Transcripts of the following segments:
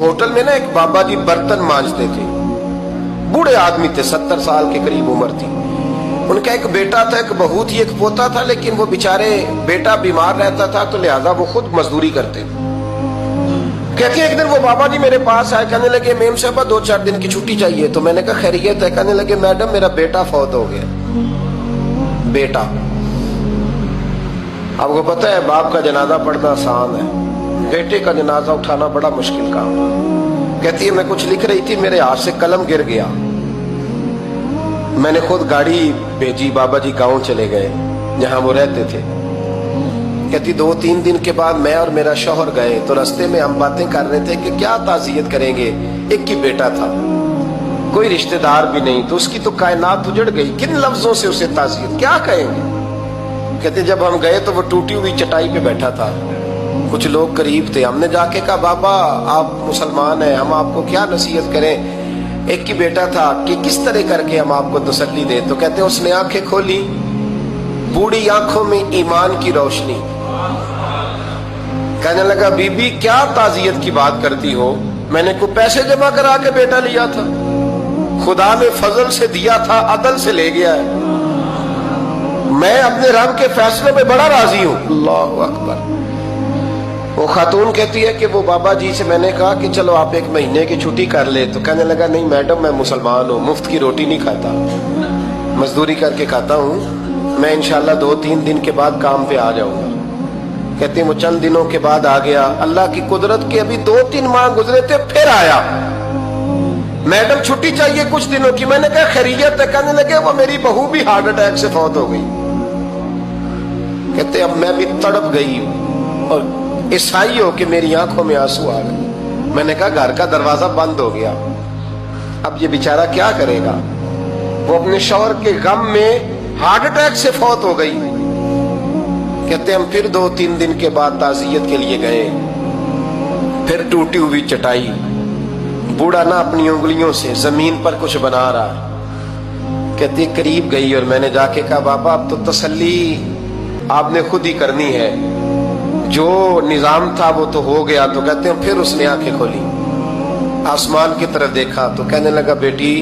Hotel में ना एक बाबा जी बर्तन मांजते थे, बूढ़े आदमी थे, 70 साल के करीब उम्र थी। उनका एक बेटा था, एक बहू थी, एक पोता था, लेकिन वो बेचारे बेटा बीमार रहता था तो लिहाजा वो खुद मजदूरी करते थे। कहते एक दिन वो बाबा जी मेरे पास आए, कहने लगे मेम साहब 2-4 दिन की छुट्टी चाहिए। तो मैंने कहा खैरियत है? कहने लगे मैडम मेरा बेटा फौत हो गया। बेटा, आपको पता है बाप का जनाजा पढ़ना आसान है, बेटे का जनाजा उठाना बड़ा मुश्किल काम। कहती है मैं कुछ लिख रही थी, मेरे हाथ से कलम गिर गया, मैंने खुद गाड़ी भेजी, बाबा जी गांव चले गए जहां वो रहते थे। कहती 2-3 दिन के बाद मैं और मेरा शौहर गए तो रास्ते में हम बातें कर रहे थे कि क्या ताज़ियत करेंगे, एक ही बेटा था, कोई रिश्तेदार भी नहीं, तो उसकी तो कायनात उजड़ गई, किन लफ्जों से उसे ताज़ियत क्या कहेंगे। कहते जब हम गए तो वो टूटी हुई चटाई पे बैठा था, कुछ लोग करीब थे, हमने जाके कहा बाबा आप मुसलमान हैं, हम आपको क्या नसीहत करें, एक ही बेटा था, कि किस तरह करके हम आपको तसल्ली दें। तो कहते उसने आंखें खोली, बूढ़ी आंखों में ईमान की रोशनी, कहने लगा बीबी क्या ताज़ियत की बात करती हो, मैंने कोई पैसे जमा करा के बेटा लिया था, खुदा ने फजल से दिया था, अदल से ले गया है, मैं अपने रब के फैसले में बड़ा राजी हूं। अल्लाह अकबर। वो खातून कहती है कि वो बाबा जी से मैंने कहा कि चलो आप 1 महीने की छुट्टी कर ले, तो कहने लगा नहीं मैडम मैं मुसलमान हूँ, मुफ्त की रोटी नहीं खाता, मजदूरी करके खाता हूँ, मैं इंशाल्लाह 2-3 दिन के बाद काम पे आ जाऊंगा। कहते वो चंद दिनों के बाद आ गया, अल्लाह की कुदरत के अभी 2-3 माह गुजरे थे, फिर आया, मैडम छुट्टी चाहिए कुछ दिनों की। मैंने कहा खैरियत है? कहने लगे वो मेरी बहू भी हार्ट अटैक से फौत हो गई। कहते अब मैं भी तड़प गई और ईसाई हो कि मेरी आंखों में आंसू आ गए। मैंने कहा घर का दरवाजा बंद हो गया, अब ये बेचारा क्या करेगा। वो अपने शौहर के गम में हार्ट अटैक से फौत हो गई। कहते हम फिर 2-3 दिन के बाद ताज़ियत के लिए गए, फिर टूटी हुई चटाई, बूढ़ा ना अपनी उंगलियों से जमीन पर कुछ बना रहा। कहते करीब गई और मैंने जाके कहा बाबा अब तो तसल्ली आपने खुद ही करनी है, जो निजाम था वो तो हो गया। तो कहते हैं फिर उसने आंखें खोली, आसमान की तरफ देखा तो कहने लगा बेटी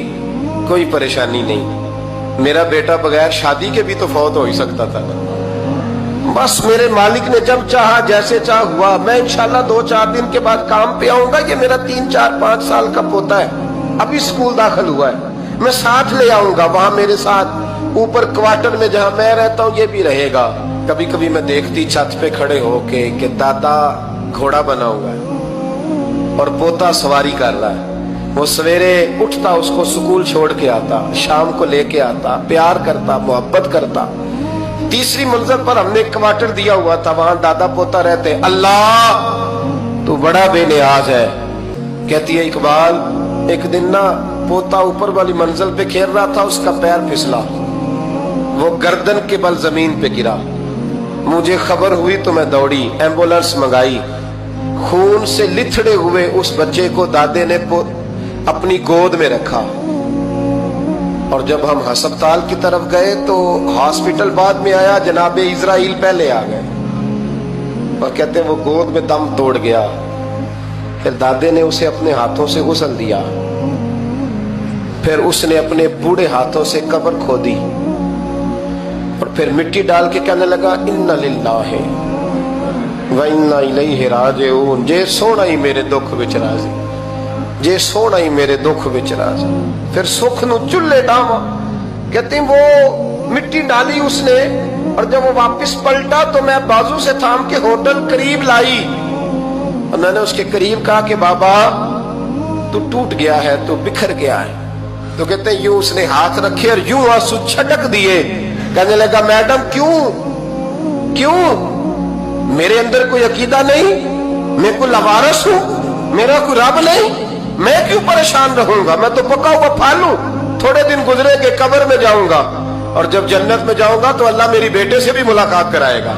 कोई परेशानी नहीं, मेरा बेटा बगैर शादी के भी तो फौत हो ही सकता था ना, बस मेरे मालिक ने जब चाहा जैसे चाह हुआ, मैं इंशाल्लाह 2-4 दिन के बाद काम पे आऊंगा। ये मेरा 3-4-5 साल का पोता है, अभी स्कूल दाखिल हुआ है, मैं साथ ले आऊंगा, वहां मेरे साथ ऊपर क्वार्टर में जहां मैं रहता हूँ ये भी रहेगा। कभी कभी मैं देखती छत पे खड़े होके कि दादा घोड़ा बना हुआ है और पोता सवारी कर रहा है, वो सवेरे उठता उसको स्कूल छोड़ के आता, शाम को लेके आता, प्यार करता, मोहब्बत करता। तीसरी मंजिल पर हमने क्वार्टर दिया हुआ था, वहां दादा पोता रहते। अल्लाह तू बड़ा बेनियाज है। कहती है इकबाल एक दिन ना पोता ऊपर वाली मंजिल पे खेल रहा था, उसका पैर फिसला, वो गर्दन के बल जमीन पे गिरा, मुझे खबर हुई तो मैं दौड़ी, एम्बुलेंस मंगाई, खून से लिथड़े हुए उस बच्चे को दादे ने अपनी गोद में रखा। और जब हम अस्पताल की तरफ गए तो हॉस्पिटल बाद में आया, जनाबे इजराइल पहले आ गए और कहते वो गोद में दम तोड़ गया। फिर दादे ने उसे अपने हाथों से गुसल दिया, फिर उसने अपने बूढ़े हाथों से कब्र खोदी और फिर मिट्टी डाल के कहने लगा इन्ना लिल्लाहि व इन्ना इलैहि राजिऊन। जे सोना ही मेरे दुख विच राजी, जे सोना ही मेरे दुख विच राजी। फिर सुख नु चुल्ले डावा। कहते वो मिट्टी डाली उसने और जब वो वापस पलटा तो मैं बाजू से थाम के होटल करीब लाई और मैंने उसके करीब कहा कि बाबा तू टूट गया है, तू बिखर गया है। तो कहते यूं उसने हाथ रखे और यूं आंसू छटक दिए। कहने लगा मैडम क्यों क्यों, मेरे अंदर कोई अकीदा नहीं, मैं कोई लवारस हूं, मेरा कोई रब नहीं, मैं क्यों परेशान रहूंगा, मैं तो पका हुआ फल हूं, थोड़े दिन गुजरेंगे कब्र में जाऊंगा और जब जन्नत में जाऊंगा तो अल्लाह मेरी बेटे से भी मुलाकात कराएगा,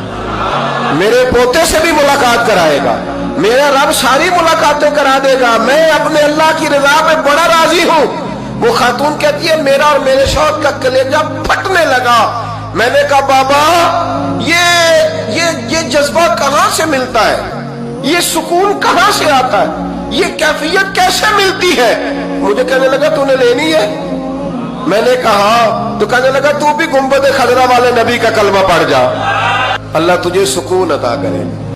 मेरे पोते से भी मुलाकात कराएगा, मेरा रब सारी मुलाकातें करा देगा, मैं अपने अल्लाह की रजा में बड़ा राजी हूं। वो खातून कहती है मेरा और मेरे शौहर का कलेजा फटने लगा। मैंने कहा बाबा ये जज्बा कहां से मिलता है, ये सुकून कहां से आता है। یہ کیفیت کیسے ملتی ہے؟ مجھے کہنے لگا تو نے لینی ہے؟ میں نے کہا تو کہنے لگا تو بھی گنبد خضرا والے نبی کا کلمہ پڑھ جا، اللہ تجھے سکون عطا کرے۔